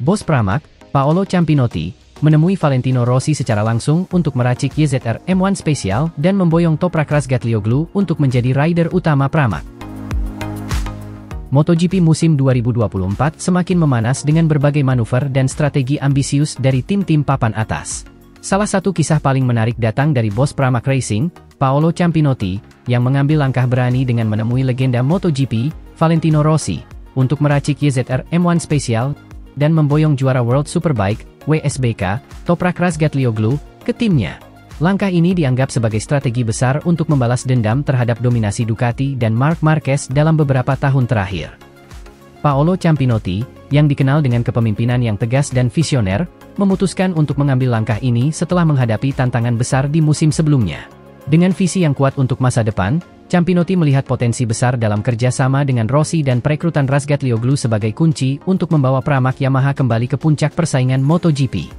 Bos Pramac, Paolo Ciampinotti, menemui Valentino Rossi secara langsung untuk meracik YZR M1 spesial dan memboyong Toprak Razgatlioglu untuk menjadi rider utama Pramac. MotoGP musim 2024 semakin memanas dengan berbagai manuver dan strategi ambisius dari tim-tim papan atas. Salah satu kisah paling menarik datang dari bos Pramac Racing, Paolo Ciampinotti, yang mengambil langkah berani dengan menemui legenda MotoGP, Valentino Rossi, untuk meracik YZR M1 spesial dan memboyong juara World Superbike, WSBK, Toprak Razgatlioglu, ke timnya. Langkah ini dianggap sebagai strategi besar untuk membalas dendam terhadap dominasi Ducati dan Marc Marquez dalam beberapa tahun terakhir. Paolo Ciampinotti, yang dikenal dengan kepemimpinan yang tegas dan visioner, memutuskan untuk mengambil langkah ini setelah menghadapi tantangan besar di musim sebelumnya. Dengan visi yang kuat untuk masa depan, Ciampinotti melihat potensi besar dalam kerjasama dengan Rossi dan perekrutan Razgatlioglu sebagai kunci untuk membawa Pramac Yamaha kembali ke puncak persaingan MotoGP.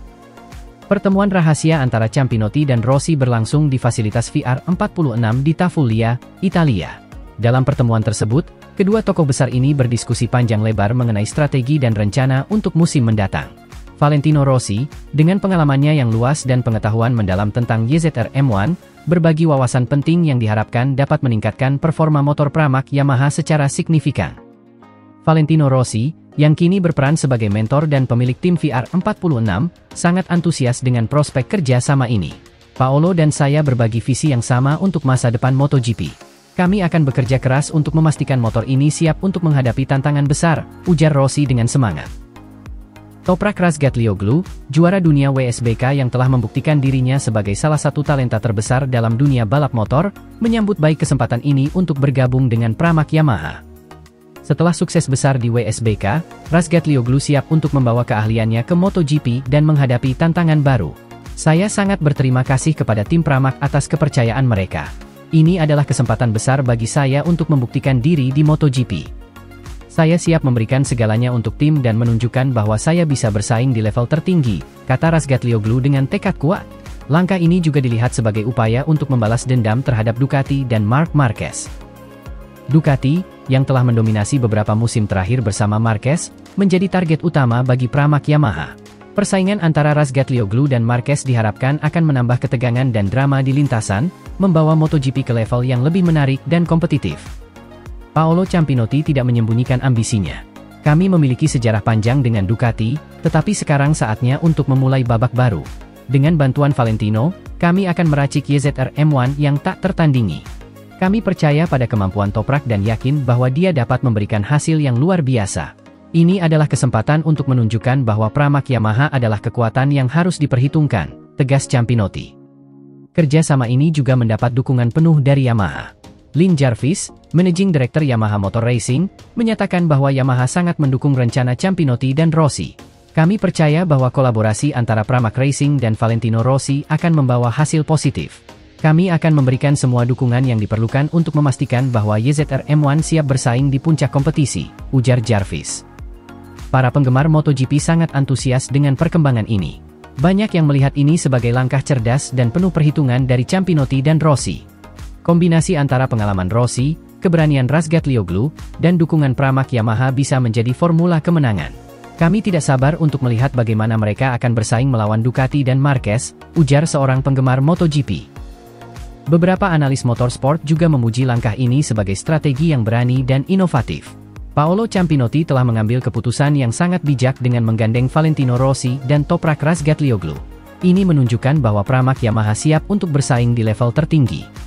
Pertemuan rahasia antara Ciampinotti dan Rossi berlangsung di fasilitas VR46 di Tafullia, Italia. Dalam pertemuan tersebut, kedua tokoh besar ini berdiskusi panjang lebar mengenai strategi dan rencana untuk musim mendatang. Valentino Rossi, dengan pengalamannya yang luas dan pengetahuan mendalam tentang YZR M1, berbagi wawasan penting yang diharapkan dapat meningkatkan performa motor Pramac Yamaha secara signifikan. Valentino Rossi, yang kini berperan sebagai mentor dan pemilik tim VR46, sangat antusias dengan prospek kerja sama ini. Paolo dan saya berbagi visi yang sama untuk masa depan MotoGP. Kami akan bekerja keras untuk memastikan motor ini siap untuk menghadapi tantangan besar, ujar Rossi dengan semangat. Toprak Razgatlioglu, juara dunia WSBK yang telah membuktikan dirinya sebagai salah satu talenta terbesar dalam dunia balap motor, menyambut baik kesempatan ini untuk bergabung dengan Pramac Yamaha. Setelah sukses besar di WSBK, Razgatlioglu siap untuk membawa keahliannya ke MotoGP dan menghadapi tantangan baru. Saya sangat berterima kasih kepada tim Pramac atas kepercayaan mereka. Ini adalah kesempatan besar bagi saya untuk membuktikan diri di MotoGP. Saya siap memberikan segalanya untuk tim dan menunjukkan bahwa saya bisa bersaing di level tertinggi, kata Razgatlioglu dengan tekad kuat. Langkah ini juga dilihat sebagai upaya untuk membalas dendam terhadap Ducati dan Marc Marquez. Ducati, yang telah mendominasi beberapa musim terakhir bersama Marquez, menjadi target utama bagi Pramac Yamaha. Persaingan antara Razgatlioglu dan Marquez diharapkan akan menambah ketegangan dan drama di lintasan, membawa MotoGP ke level yang lebih menarik dan kompetitif. Paolo Ciampinotti tidak menyembunyikan ambisinya. Kami memiliki sejarah panjang dengan Ducati, tetapi sekarang saatnya untuk memulai babak baru. Dengan bantuan Valentino, kami akan meracik YZR M1 yang tak tertandingi. Kami percaya pada kemampuan Toprak dan yakin bahwa dia dapat memberikan hasil yang luar biasa. Ini adalah kesempatan untuk menunjukkan bahwa Pramac Yamaha adalah kekuatan yang harus diperhitungkan, tegas Ciampinotti. Kerjasama ini juga mendapat dukungan penuh dari Yamaha. Lin Jarvis, Managing Director Yamaha Motor Racing, menyatakan bahwa Yamaha sangat mendukung rencana Ciampinotti dan Rossi. Kami percaya bahwa kolaborasi antara Pramac Racing dan Valentino Rossi akan membawa hasil positif. Kami akan memberikan semua dukungan yang diperlukan untuk memastikan bahwa YZR M1 siap bersaing di puncak kompetisi, ujar Jarvis. Para penggemar MotoGP sangat antusias dengan perkembangan ini. Banyak yang melihat ini sebagai langkah cerdas dan penuh perhitungan dari Ciampinotti dan Rossi. Kombinasi antara pengalaman Rossi, keberanian Razgatlioglu, dan dukungan Pramac Yamaha bisa menjadi formula kemenangan. Kami tidak sabar untuk melihat bagaimana mereka akan bersaing melawan Ducati dan Marquez, ujar seorang penggemar MotoGP. Beberapa analis motorsport juga memuji langkah ini sebagai strategi yang berani dan inovatif. Paolo Ciampinotti telah mengambil keputusan yang sangat bijak dengan menggandeng Valentino Rossi dan Toprak Razgatlioglu. Ini menunjukkan bahwa Pramac Yamaha siap untuk bersaing di level tertinggi.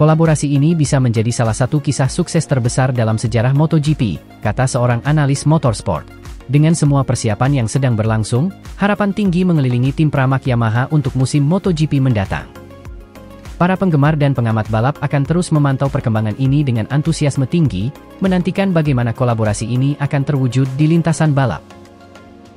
Kolaborasi ini bisa menjadi salah satu kisah sukses terbesar dalam sejarah MotoGP, kata seorang analis motorsport. Dengan semua persiapan yang sedang berlangsung, harapan tinggi mengelilingi tim Pramac Yamaha untuk musim MotoGP mendatang. Para penggemar dan pengamat balap akan terus memantau perkembangan ini dengan antusiasme tinggi, menantikan bagaimana kolaborasi ini akan terwujud di lintasan balap.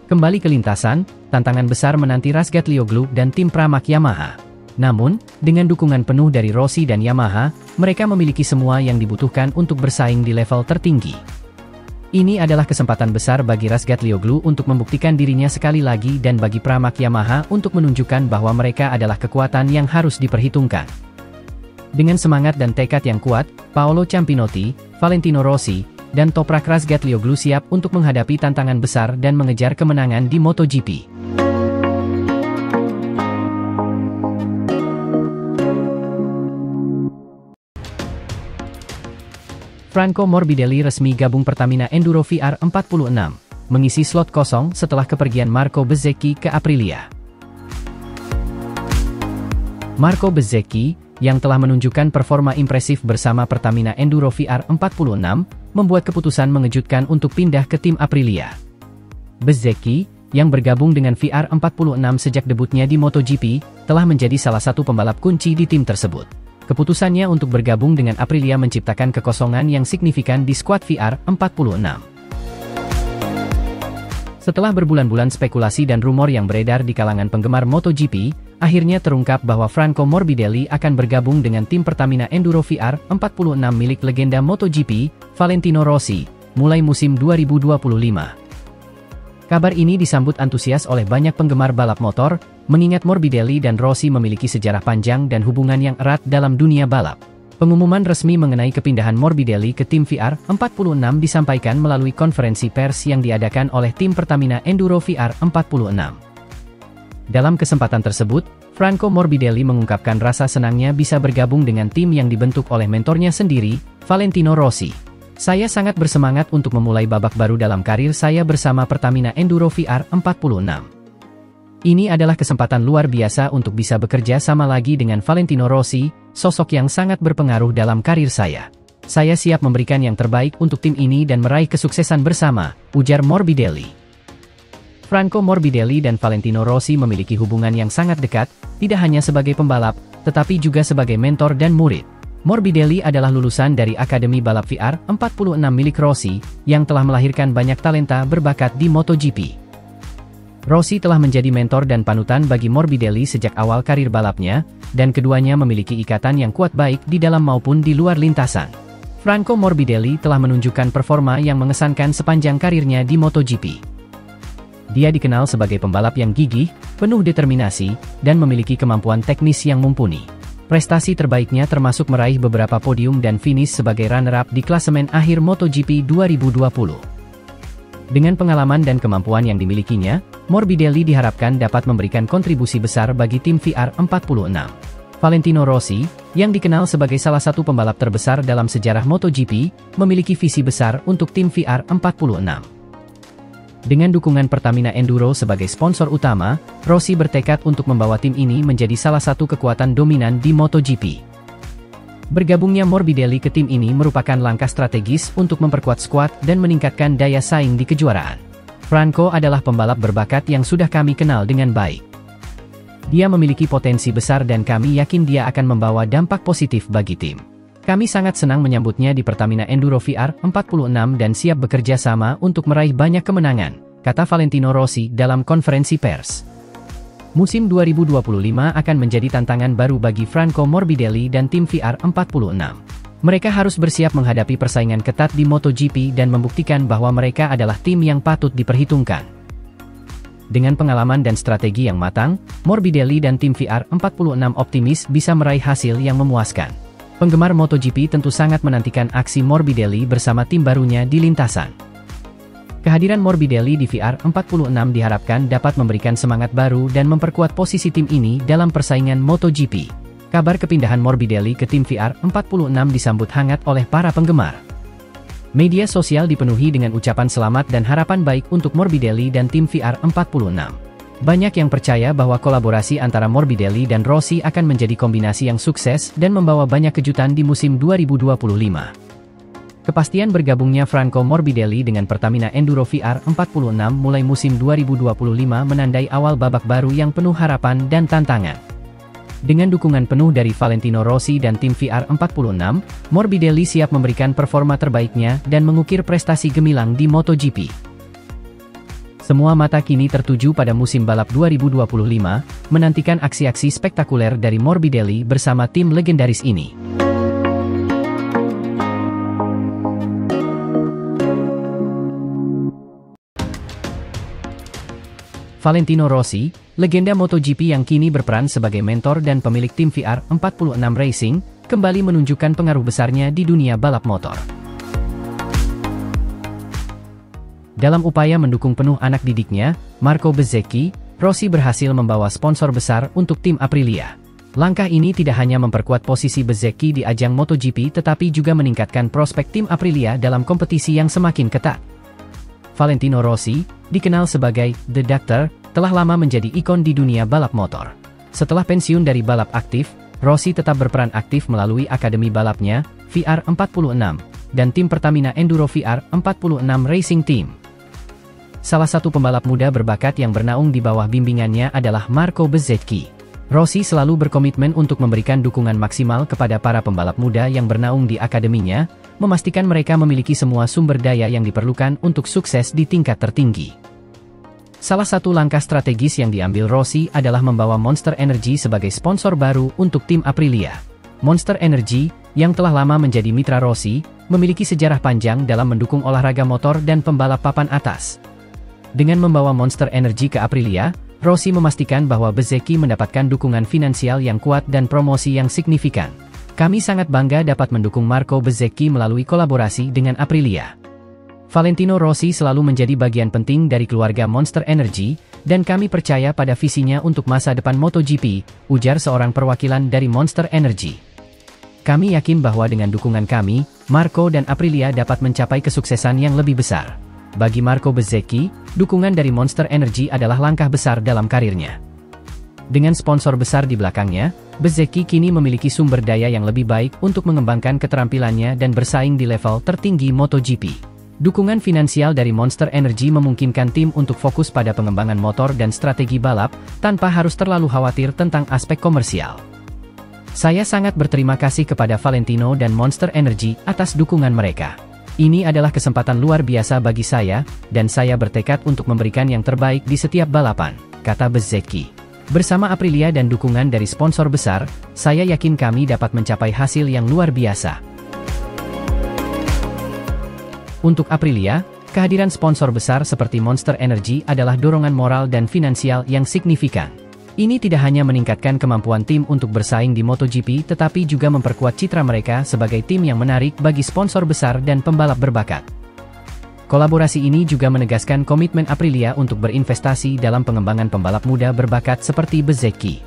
Kembali ke lintasan, tantangan besar menanti Razgatlioglu dan tim Pramac Yamaha. Namun, dengan dukungan penuh dari Rossi dan Yamaha, mereka memiliki semua yang dibutuhkan untuk bersaing di level tertinggi. Ini adalah kesempatan besar bagi Razgatlioglu untuk membuktikan dirinya sekali lagi dan bagi Pramac Yamaha untuk menunjukkan bahwa mereka adalah kekuatan yang harus diperhitungkan. Dengan semangat dan tekad yang kuat, Paolo Ciampinotti, Valentino Rossi, dan Toprak Razgatlioglu siap untuk menghadapi tantangan besar dan mengejar kemenangan di MotoGP. Franco Morbidelli resmi gabung Pertamina Enduro VR46, mengisi slot kosong setelah kepergian Marco Bezzecchi ke Aprilia. Marco Bezzecchi, yang telah menunjukkan performa impresif bersama Pertamina Enduro VR46, membuat keputusan mengejutkan untuk pindah ke tim Aprilia. Bezzecchi, yang bergabung dengan VR46 sejak debutnya di MotoGP, telah menjadi salah satu pembalap kunci di tim tersebut. Keputusannya untuk bergabung dengan Aprilia menciptakan kekosongan yang signifikan di skuad VR46. Setelah berbulan-bulan spekulasi dan rumor yang beredar di kalangan penggemar MotoGP, akhirnya terungkap bahwa Franco Morbidelli akan bergabung dengan tim Pertamina Enduro VR46 milik legenda MotoGP, Valentino Rossi, mulai musim 2025. Kabar ini disambut antusias oleh banyak penggemar balap motor, mengingat Morbidelli dan Rossi memiliki sejarah panjang dan hubungan yang erat dalam dunia balap. Pengumuman resmi mengenai kepindahan Morbidelli ke tim VR46 disampaikan melalui konferensi pers yang diadakan oleh tim Pertamina Enduro VR46. Dalam kesempatan tersebut, Franco Morbidelli mengungkapkan rasa senangnya bisa bergabung dengan tim yang dibentuk oleh mentornya sendiri, Valentino Rossi. Saya sangat bersemangat untuk memulai babak baru dalam karir saya bersama Pertamina Enduro VR46. Ini adalah kesempatan luar biasa untuk bisa bekerja sama lagi dengan Valentino Rossi, sosok yang sangat berpengaruh dalam karir saya. Saya siap memberikan yang terbaik untuk tim ini dan meraih kesuksesan bersama, ujar Morbidelli. Franco Morbidelli dan Valentino Rossi memiliki hubungan yang sangat dekat, tidak hanya sebagai pembalap, tetapi juga sebagai mentor dan murid. Morbidelli adalah lulusan dari Akademi Balap VR46 milik Rossi, yang telah melahirkan banyak talenta berbakat di MotoGP. Rossi telah menjadi mentor dan panutan bagi Morbidelli sejak awal karir balapnya, dan keduanya memiliki ikatan yang kuat baik di dalam maupun di luar lintasan. Franco Morbidelli telah menunjukkan performa yang mengesankan sepanjang karirnya di MotoGP. Dia dikenal sebagai pembalap yang gigih, penuh determinasi, dan memiliki kemampuan teknis yang mumpuni. Prestasi terbaiknya termasuk meraih beberapa podium dan finish sebagai runner-up di klasemen akhir MotoGP 2020. Dengan pengalaman dan kemampuan yang dimilikinya, Morbidelli diharapkan dapat memberikan kontribusi besar bagi tim VR46. Valentino Rossi, yang dikenal sebagai salah satu pembalap terbesar dalam sejarah MotoGP, memiliki visi besar untuk tim VR46. Dengan dukungan Pertamina Enduro sebagai sponsor utama, Rossi bertekad untuk membawa tim ini menjadi salah satu kekuatan dominan di MotoGP. Bergabungnya Morbidelli ke tim ini merupakan langkah strategis untuk memperkuat skuad dan meningkatkan daya saing di kejuaraan. Franco adalah pembalap berbakat yang sudah kami kenal dengan baik. Dia memiliki potensi besar dan kami yakin dia akan membawa dampak positif bagi tim. Kami sangat senang menyambutnya di Pertamina Enduro VR46 dan siap bekerja sama untuk meraih banyak kemenangan, kata Valentino Rossi dalam konferensi pers. Musim 2025 akan menjadi tantangan baru bagi Franco Morbidelli dan tim VR46. Mereka harus bersiap menghadapi persaingan ketat di MotoGP dan membuktikan bahwa mereka adalah tim yang patut diperhitungkan. Dengan pengalaman dan strategi yang matang, Morbidelli dan tim VR46 optimis bisa meraih hasil yang memuaskan. Penggemar MotoGP tentu sangat menantikan aksi Morbidelli bersama tim barunya di lintasan. Kehadiran Morbidelli di VR46 diharapkan dapat memberikan semangat baru dan memperkuat posisi tim ini dalam persaingan MotoGP. Kabar kepindahan Morbidelli ke tim VR46 disambut hangat oleh para penggemar. Media sosial dipenuhi dengan ucapan selamat dan harapan baik untuk Morbidelli dan tim VR46. Banyak yang percaya bahwa kolaborasi antara Morbidelli dan Rossi akan menjadi kombinasi yang sukses dan membawa banyak kejutan di musim 2025. Kepastian bergabungnya Franco Morbidelli dengan Pertamina Enduro VR46 mulai musim 2025 menandai awal babak baru yang penuh harapan dan tantangan. Dengan dukungan penuh dari Valentino Rossi dan tim VR46, Morbidelli siap memberikan performa terbaiknya dan mengukir prestasi gemilang di MotoGP. Semua mata kini tertuju pada musim balap 2025, menantikan aksi-aksi spektakuler dari Morbidelli bersama tim legendaris ini. Valentino Rossi, legenda MotoGP yang kini berperan sebagai mentor dan pemilik tim VR46 Racing, kembali menunjukkan pengaruh besarnya di dunia balap motor. Dalam upaya mendukung penuh anak didiknya, Marco Bezzecchi, Rossi berhasil membawa sponsor besar untuk tim Aprilia. Langkah ini tidak hanya memperkuat posisi Bezzecchi di ajang MotoGP tetapi juga meningkatkan prospek tim Aprilia dalam kompetisi yang semakin ketat. Valentino Rossi, dikenal sebagai The Doctor, telah lama menjadi ikon di dunia balap motor. Setelah pensiun dari balap aktif, Rossi tetap berperan aktif melalui akademi balapnya, VR46, dan tim Pertamina Enduro VR46 Racing Team. Salah satu pembalap muda berbakat yang bernaung di bawah bimbingannya adalah Marco Bezzecchi. Rossi selalu berkomitmen untuk memberikan dukungan maksimal kepada para pembalap muda yang bernaung di akademinya, memastikan mereka memiliki semua sumber daya yang diperlukan untuk sukses di tingkat tertinggi. Salah satu langkah strategis yang diambil Rossi adalah membawa Monster Energy sebagai sponsor baru untuk tim Aprilia. Monster Energy, yang telah lama menjadi mitra Rossi, memiliki sejarah panjang dalam mendukung olahraga motor dan pembalap papan atas. Dengan membawa Monster Energy ke Aprilia, Rossi memastikan bahwa Bezzecchi mendapatkan dukungan finansial yang kuat dan promosi yang signifikan. Kami sangat bangga dapat mendukung Marco Bezzecchi melalui kolaborasi dengan Aprilia. Valentino Rossi selalu menjadi bagian penting dari keluarga Monster Energy, dan kami percaya pada visinya untuk masa depan MotoGP, ujar seorang perwakilan dari Monster Energy. Kami yakin bahwa dengan dukungan kami, Marco dan Aprilia dapat mencapai kesuksesan yang lebih besar. Bagi Marco Bezzecchi, dukungan dari Monster Energy adalah langkah besar dalam karirnya. Dengan sponsor besar di belakangnya, Bezzecchi kini memiliki sumber daya yang lebih baik untuk mengembangkan keterampilannya dan bersaing di level tertinggi MotoGP. Dukungan finansial dari Monster Energy memungkinkan tim untuk fokus pada pengembangan motor dan strategi balap, tanpa harus terlalu khawatir tentang aspek komersial. Saya sangat berterima kasih kepada Valentino dan Monster Energy atas dukungan mereka. Ini adalah kesempatan luar biasa bagi saya, dan saya bertekad untuk memberikan yang terbaik di setiap balapan, kata Bezzecchi. Bersama Aprilia dan dukungan dari sponsor besar, saya yakin kami dapat mencapai hasil yang luar biasa. Untuk Aprilia, kehadiran sponsor besar seperti Monster Energy adalah dorongan moral dan finansial yang signifikan. Ini tidak hanya meningkatkan kemampuan tim untuk bersaing di MotoGP tetapi juga memperkuat citra mereka sebagai tim yang menarik bagi sponsor besar dan pembalap berbakat. Kolaborasi ini juga menegaskan komitmen Aprilia untuk berinvestasi dalam pengembangan pembalap muda berbakat seperti Bezzecchi.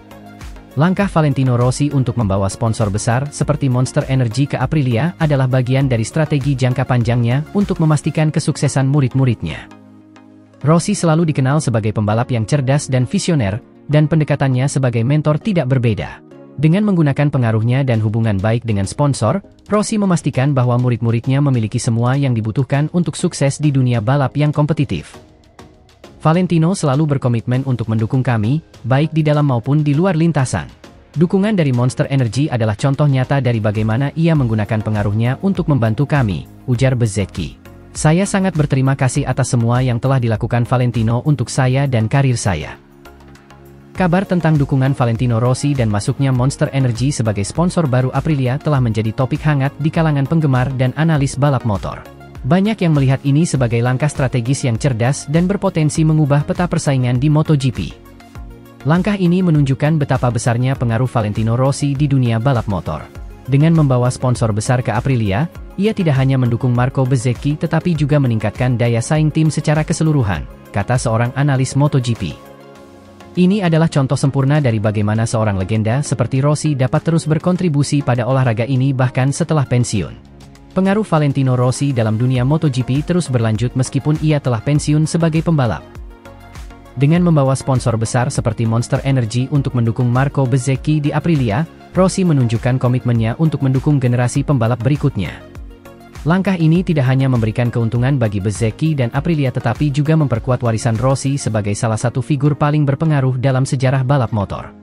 Langkah Valentino Rossi untuk membawa sponsor besar seperti Monster Energy ke Aprilia adalah bagian dari strategi jangka panjangnya untuk memastikan kesuksesan murid-muridnya. Rossi selalu dikenal sebagai pembalap yang cerdas dan visioner, dan pendekatannya sebagai mentor tidak berbeda. Dengan menggunakan pengaruhnya dan hubungan baik dengan sponsor, Rossi memastikan bahwa murid-muridnya memiliki semua yang dibutuhkan untuk sukses di dunia balap yang kompetitif. Valentino selalu berkomitmen untuk mendukung kami, baik di dalam maupun di luar lintasan. Dukungan dari Monster Energy adalah contoh nyata dari bagaimana ia menggunakan pengaruhnya untuk membantu kami, ujar Bezzecchi. Saya sangat berterima kasih atas semua yang telah dilakukan Valentino untuk saya dan karir saya. Kabar tentang dukungan Valentino Rossi dan masuknya Monster Energy sebagai sponsor baru Aprilia telah menjadi topik hangat di kalangan penggemar dan analis balap motor. Banyak yang melihat ini sebagai langkah strategis yang cerdas dan berpotensi mengubah peta persaingan di MotoGP. Langkah ini menunjukkan betapa besarnya pengaruh Valentino Rossi di dunia balap motor. Dengan membawa sponsor besar ke Aprilia, ia tidak hanya mendukung Marco Bezzecchi tetapi juga meningkatkan daya saing tim secara keseluruhan, kata seorang analis MotoGP. Ini adalah contoh sempurna dari bagaimana seorang legenda seperti Rossi dapat terus berkontribusi pada olahraga ini bahkan setelah pensiun. Pengaruh Valentino Rossi dalam dunia MotoGP terus berlanjut meskipun ia telah pensiun sebagai pembalap. Dengan membawa sponsor besar seperti Monster Energy untuk mendukung Marco Bezzecchi di Aprilia, Rossi menunjukkan komitmennya untuk mendukung generasi pembalap berikutnya. Langkah ini tidak hanya memberikan keuntungan bagi Bezzecchi dan Aprilia tetapi juga memperkuat warisan Rossi sebagai salah satu figur paling berpengaruh dalam sejarah balap motor.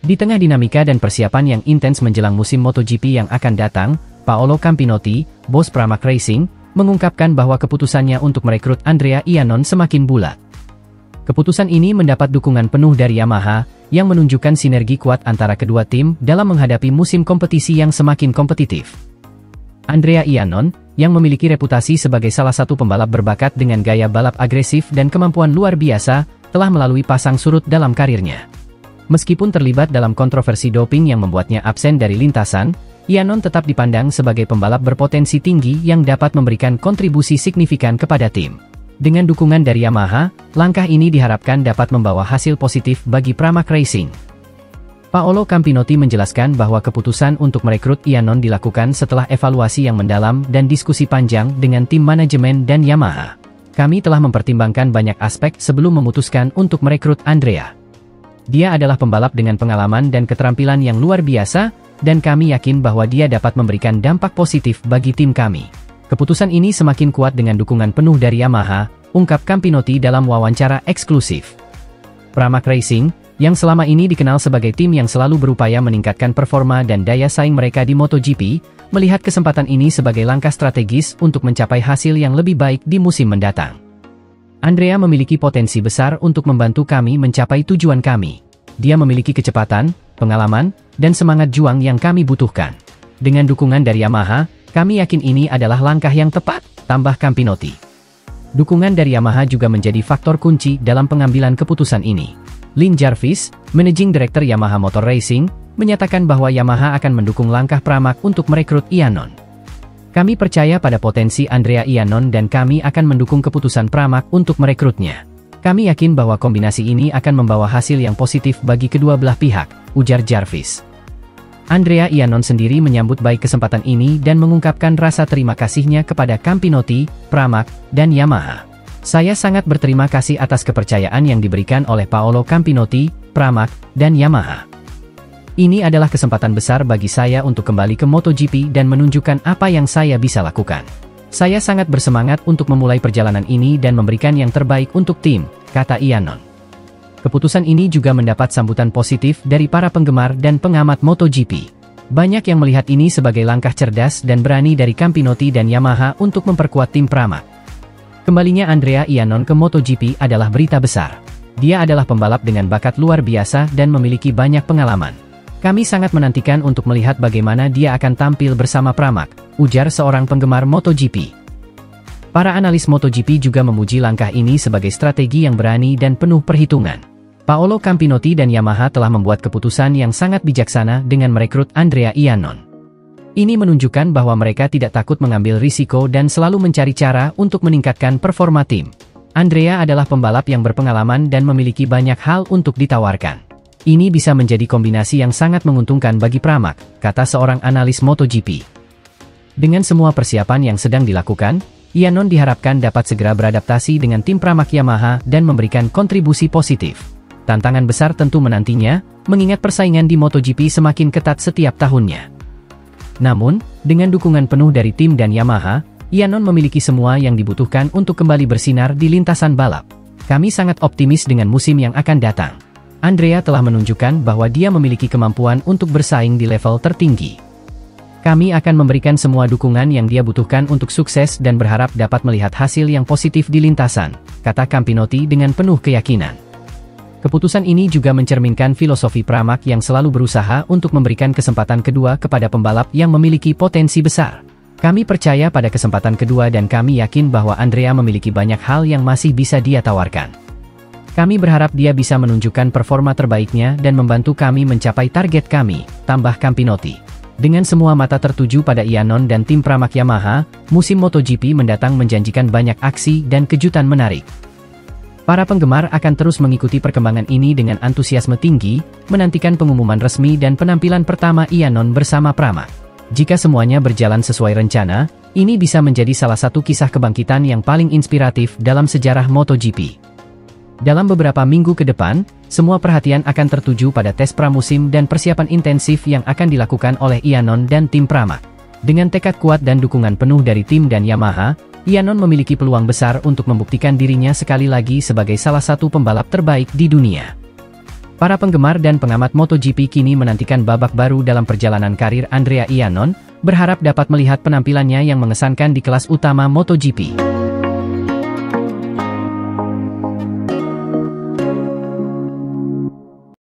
Di tengah dinamika dan persiapan yang intens menjelang musim MotoGP yang akan datang, Paolo Campinotti, bos Pramac Racing, mengungkapkan bahwa keputusannya untuk merekrut Andrea Iannon semakin bulat. Keputusan ini mendapat dukungan penuh dari Yamaha, yang menunjukkan sinergi kuat antara kedua tim dalam menghadapi musim kompetisi yang semakin kompetitif. Andrea Iannon, yang memiliki reputasi sebagai salah satu pembalap berbakat dengan gaya balap agresif dan kemampuan luar biasa, telah melalui pasang surut dalam karirnya. Meskipun terlibat dalam kontroversi doping yang membuatnya absen dari lintasan, Iannon tetap dipandang sebagai pembalap berpotensi tinggi yang dapat memberikan kontribusi signifikan kepada tim. Dengan dukungan dari Yamaha, langkah ini diharapkan dapat membawa hasil positif bagi Pramac Racing. Paolo Campinotti menjelaskan bahwa keputusan untuk merekrut Iannon dilakukan setelah evaluasi yang mendalam dan diskusi panjang dengan tim manajemen dan Yamaha. Kami telah mempertimbangkan banyak aspek sebelum memutuskan untuk merekrut Andrea. Dia adalah pembalap dengan pengalaman dan keterampilan yang luar biasa, dan kami yakin bahwa dia dapat memberikan dampak positif bagi tim kami. Keputusan ini semakin kuat dengan dukungan penuh dari Yamaha, ungkap Campinotti dalam wawancara eksklusif. Pramac Racing, yang selama ini dikenal sebagai tim yang selalu berupaya meningkatkan performa dan daya saing mereka di MotoGP, melihat kesempatan ini sebagai langkah strategis untuk mencapai hasil yang lebih baik di musim mendatang. Andrea memiliki potensi besar untuk membantu kami mencapai tujuan kami. Dia memiliki kecepatan, pengalaman, dan semangat juang yang kami butuhkan. Dengan dukungan dari Yamaha, kami yakin ini adalah langkah yang tepat, tambah Campinotti. Dukungan dari Yamaha juga menjadi faktor kunci dalam pengambilan keputusan ini. Lin Jarvis, Managing Director Yamaha Motor Racing, menyatakan bahwa Yamaha akan mendukung langkah Pramac untuk merekrut Iannon. Kami percaya pada potensi Andrea Iannon dan kami akan mendukung keputusan Pramac untuk merekrutnya. Kami yakin bahwa kombinasi ini akan membawa hasil yang positif bagi kedua belah pihak, ujar Jarvis. Andrea Iannon sendiri menyambut baik kesempatan ini dan mengungkapkan rasa terima kasihnya kepada Campinotti, Pramac, dan Yamaha. Saya sangat berterima kasih atas kepercayaan yang diberikan oleh Paolo Campinotti, Pramac, dan Yamaha. Ini adalah kesempatan besar bagi saya untuk kembali ke MotoGP dan menunjukkan apa yang saya bisa lakukan. Saya sangat bersemangat untuk memulai perjalanan ini dan memberikan yang terbaik untuk tim, kata Iannon. Keputusan ini juga mendapat sambutan positif dari para penggemar dan pengamat MotoGP. Banyak yang melihat ini sebagai langkah cerdas dan berani dari Campinotti dan Yamaha untuk memperkuat tim Pramac. Kembalinya Andrea Iannon ke MotoGP adalah berita besar. Dia adalah pembalap dengan bakat luar biasa dan memiliki banyak pengalaman. Kami sangat menantikan untuk melihat bagaimana dia akan tampil bersama Pramac, ujar seorang penggemar MotoGP. Para analis MotoGP juga memuji langkah ini sebagai strategi yang berani dan penuh perhitungan. Paolo Campinotti dan Yamaha telah membuat keputusan yang sangat bijaksana dengan merekrut Andrea Iannon. Ini menunjukkan bahwa mereka tidak takut mengambil risiko dan selalu mencari cara untuk meningkatkan performa tim. Andrea adalah pembalap yang berpengalaman dan memiliki banyak hal untuk ditawarkan. Ini bisa menjadi kombinasi yang sangat menguntungkan bagi Pramac, kata seorang analis MotoGP. Dengan semua persiapan yang sedang dilakukan, Iannon diharapkan dapat segera beradaptasi dengan tim Pramac Yamaha dan memberikan kontribusi positif. Tantangan besar tentu menantinya, mengingat persaingan di MotoGP semakin ketat setiap tahunnya. Namun, dengan dukungan penuh dari tim dan Yamaha, Iannon memiliki semua yang dibutuhkan untuk kembali bersinar di lintasan balap. Kami sangat optimis dengan musim yang akan datang. Andrea telah menunjukkan bahwa dia memiliki kemampuan untuk bersaing di level tertinggi. Kami akan memberikan semua dukungan yang dia butuhkan untuk sukses dan berharap dapat melihat hasil yang positif di lintasan, kata Campinotti dengan penuh keyakinan. Keputusan ini juga mencerminkan filosofi Pramac yang selalu berusaha untuk memberikan kesempatan kedua kepada pembalap yang memiliki potensi besar. Kami percaya pada kesempatan kedua dan kami yakin bahwa Andrea memiliki banyak hal yang masih bisa dia tawarkan. Kami berharap dia bisa menunjukkan performa terbaiknya dan membantu kami mencapai target kami, tambah Campinotti. Dengan semua mata tertuju pada Iannon dan tim Pramac Yamaha, musim MotoGP mendatang menjanjikan banyak aksi dan kejutan menarik. Para penggemar akan terus mengikuti perkembangan ini dengan antusiasme tinggi, menantikan pengumuman resmi dan penampilan pertama Iannon bersama Pramac. Jika semuanya berjalan sesuai rencana, ini bisa menjadi salah satu kisah kebangkitan yang paling inspiratif dalam sejarah MotoGP. Dalam beberapa minggu ke depan, semua perhatian akan tertuju pada tes pramusim dan persiapan intensif yang akan dilakukan oleh Iannon dan tim Pramac. Dengan tekad kuat dan dukungan penuh dari tim dan Yamaha, Iannon memiliki peluang besar untuk membuktikan dirinya sekali lagi sebagai salah satu pembalap terbaik di dunia. Para penggemar dan pengamat MotoGP kini menantikan babak baru dalam perjalanan karir Andrea Iannon, berharap dapat melihat penampilannya yang mengesankan di kelas utama MotoGP.